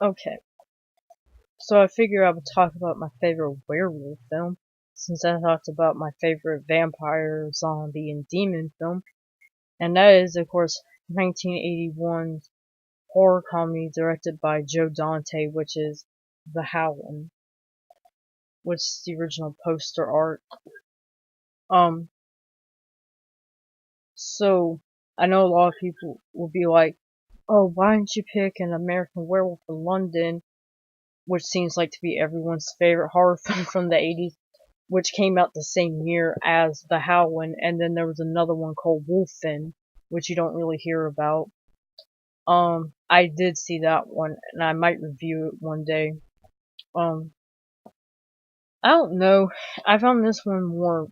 Okay, so I figure I would talk about my favorite werewolf film, since I talked about my favorite vampire, zombie, and demon film, and that is, of course, 1981's horror comedy directed by Joe Dante, which is The Howling, which is the original poster art. Um, so I know a lot of people will be like, "Oh, why didn't you pick an American Werewolf in London?" Which seems like to be everyone's favorite horror film from the 80s, which came out the same year as The Howling, and then there was another one called Wolfen, which you don't really hear about. I did see that one, and I might review it one day. Um, I don't know. I found this one more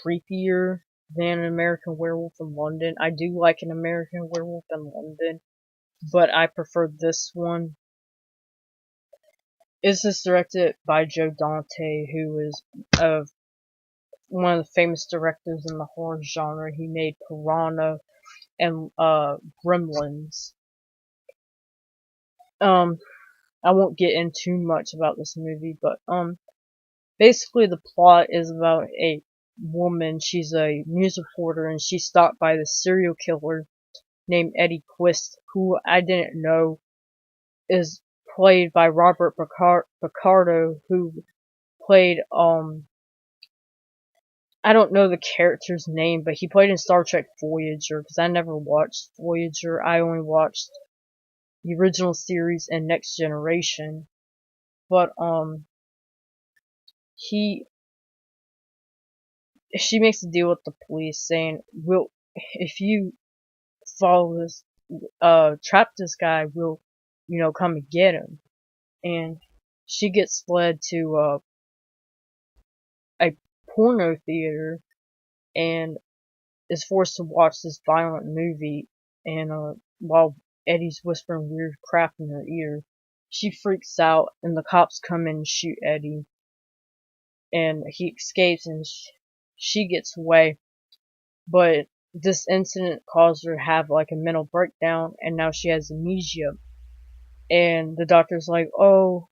creepier than an American Werewolf in London. I do like an American Werewolf in London, but I prefer this one. This is directed by Joe Dante, who is one of the famous directors in the horror genre. He made Piranha and Gremlins. Um, I won't get into too much about this movie, but basically the plot is about a woman. She's a news reporter, and she's stalked by the serial killer named Eddie Quist, who I didn't know is played by Robert Picardo, who played I don't know the character's name, but he played in Star Trek Voyager, because I never watched Voyager. I only watched the original series and Next Generation. But he she makes a deal with the police saying, "We'll if you follow this trap this guy, we'll come and get him." And she gets led to a porno theater and is forced to watch this violent movie, and while Eddie's whispering weird crap in her ear, she freaks out and the cops come in and shoot Eddie, and he escapes, and she gets away. But this incident caused her to have like a mental breakdown, and now she has amnesia. And the doctor's like, "Oh,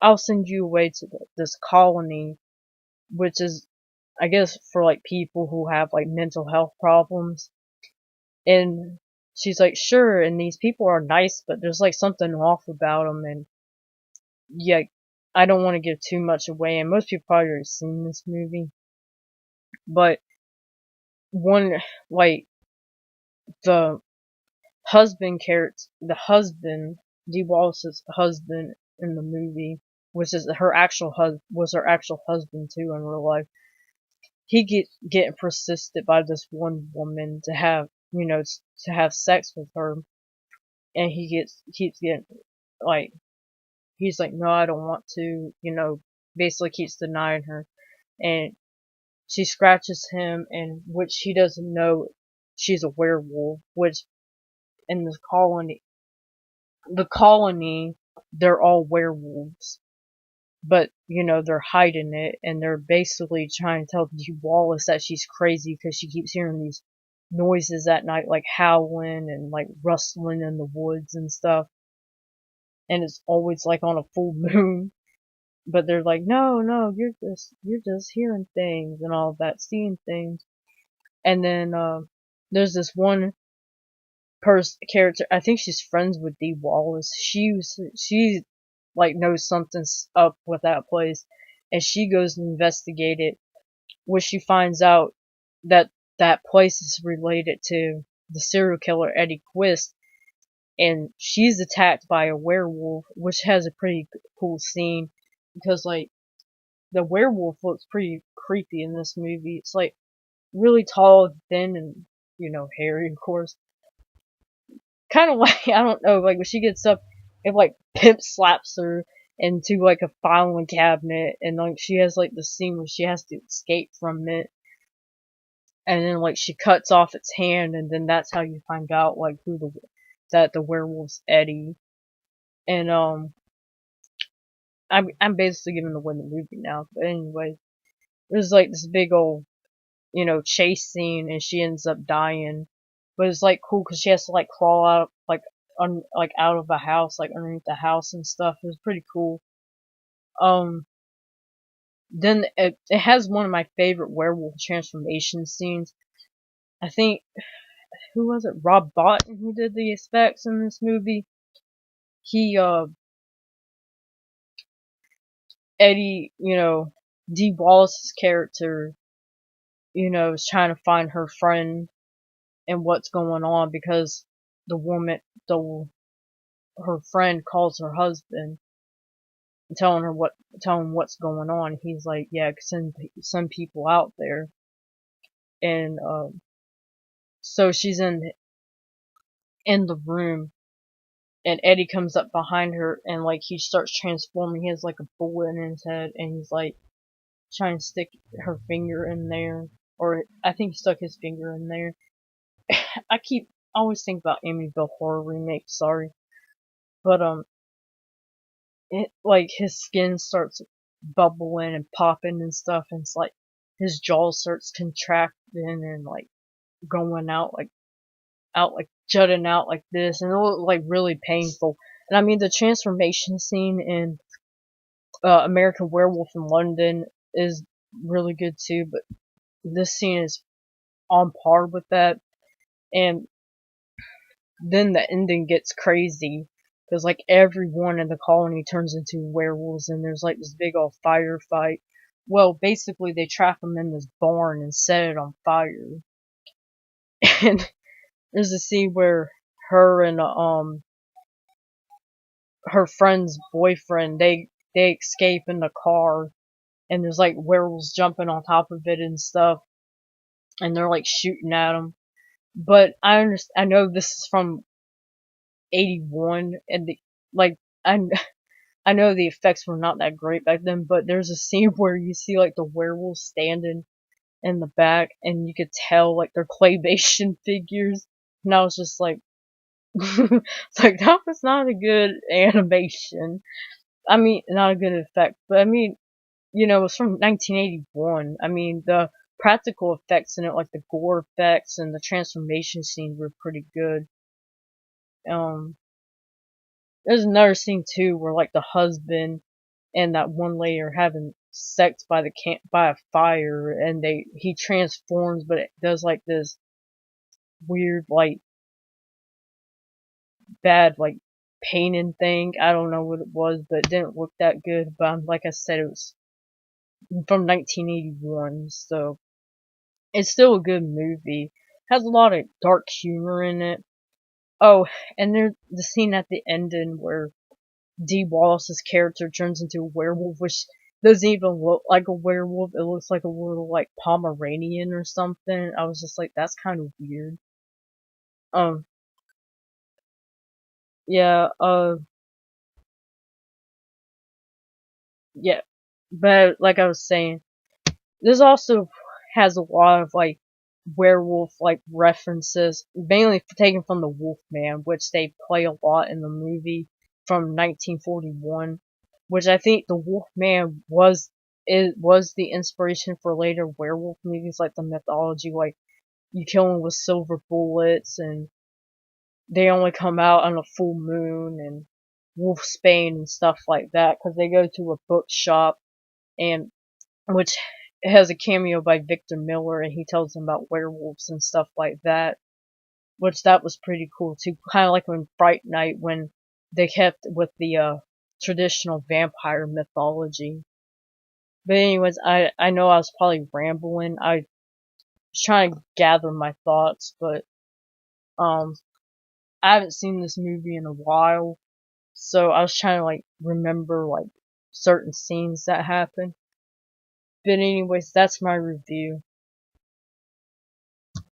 I'll send you away to this colony," which is, I guess, for like people who have like mental health problems. And she's like, "Sure," and these people are nice, but there's like something off about them. And yeah, I don't want to give too much away, and most people probably already seen this movie. But one, like, the the husband, Dee Wallace's husband in the movie, which is was her actual husband too in real life. He getting persisted by this one woman to have, to have sex with her, and keeps getting, like, he's like, "No, I don't want to," basically keeps denying her. And she scratches him, and which he doesn't know she's a werewolf, which in the colony, they're all werewolves. But, they're hiding it, and they're basically trying to tell Dee Wallace that she's crazy because she keeps hearing these noises at night, like howling and like rustling in the woods and stuff. And it's always like on a full moon. But they're like, "No, no, you're just hearing things and all that, seeing things." And then there's this one character. I think she's friends with Dee Wallace. She like knows something's up with that place, and she goes and investigate it. Where she finds out that that place is related to the serial killer Eddie Quist, and she's attacked by a werewolf, which has a pretty cool scene because like the werewolf looks pretty creepy in this movie. It's like really tall and thin and hairy, of course. Kind of like I don't know, like when she gets up, it like pimp slaps her into like a filing cabinet, and like she has like the scene where she has to escape from it, and then like she cuts off its hand, and then that's how you find out like that the werewolf's Eddie. And I'm basically giving away the movie now, but anyway, there's like this big old chase scene, and she ends up dying. But it's like cool because she has to like crawl out like like out of a house, like underneath the house and stuff. It was pretty cool. Um, then it has one of my favorite werewolf transformation scenes. I think, who was it? Rob Bottin who did the effects in this movie. He Eddie, Dee Wallace's character, is trying to find her friend and what's going on because the woman, her friend calls her husband and telling him what's going on. He's like, yeah, send some people out there, and so she's in the room, and Eddie comes up behind her and like he starts transforming. He has like a bullet in his head, and he's like trying to stick her finger in there, or I think he stuck his finger in there. I always think about Amityville Horror remake. Sorry, but it like his skin starts bubbling and popping and stuff, and it's like his jaw starts contracting and like going out like jutting out like this, and it looked like really painful. And I mean the transformation scene in American Werewolf in London is really good too, but this scene is on par with that. And then the ending gets crazy because like everyone in the colony turns into werewolves, and there's like this big old firefight. Well, basically they trap them in this barn and set it on fire. And there's a scene where her and her friend's boyfriend, they escape in the car, and there's like werewolves jumping on top of it and stuff, and they're like shooting at them. But I know this is from 81, and like I I know the effects were not that great back then, but there's a scene where you see like the werewolves standing in the back, and you could tell like they're claymation figures, and I was just like, it's like that was not a good animation. I mean, not a good effect, but I mean, it's from 1981. I mean, the practical effects in it, like the gore effects and the transformation scenes, were pretty good. There's another scene too where like the husband and that one lady are having sex by by a fire, and he transforms, but it does like this weird like bad like painting thing. I don't know what it was, but it didn't look that good. But like I said, it was from 1981, so it's still a good movie. Has a lot of dark humor in it. Oh, and there's the scene at the ending where Dee Wallace's character turns into a werewolf, which doesn't even look like a werewolf. It looks like a little like Pomeranian or something. I was just like, that's kind of weird. Um, yeah, yeah, but like I was saying, this also has a lot of like werewolf like references, mainly taken from the Wolfman, which they play a lot in the movie from 1941, which I think the Wolfman was the inspiration for later werewolf movies, like the mythology, like you kill them with silver bullets, and they only come out on a full moon, and wolfsbane and stuff like that, because they go to a bookshop, and which has a cameo by Victor Miller, and he tells them about werewolves and stuff like that, which that was pretty cool too. Kind of like when Fright Night, when they kept with the traditional vampire mythology. But anyways, I know I was probably rambling. I was trying to gather my thoughts, but um I haven't seen this movie in a while, so I was trying to like remember like certain scenes that happened. But anyways, that's my review.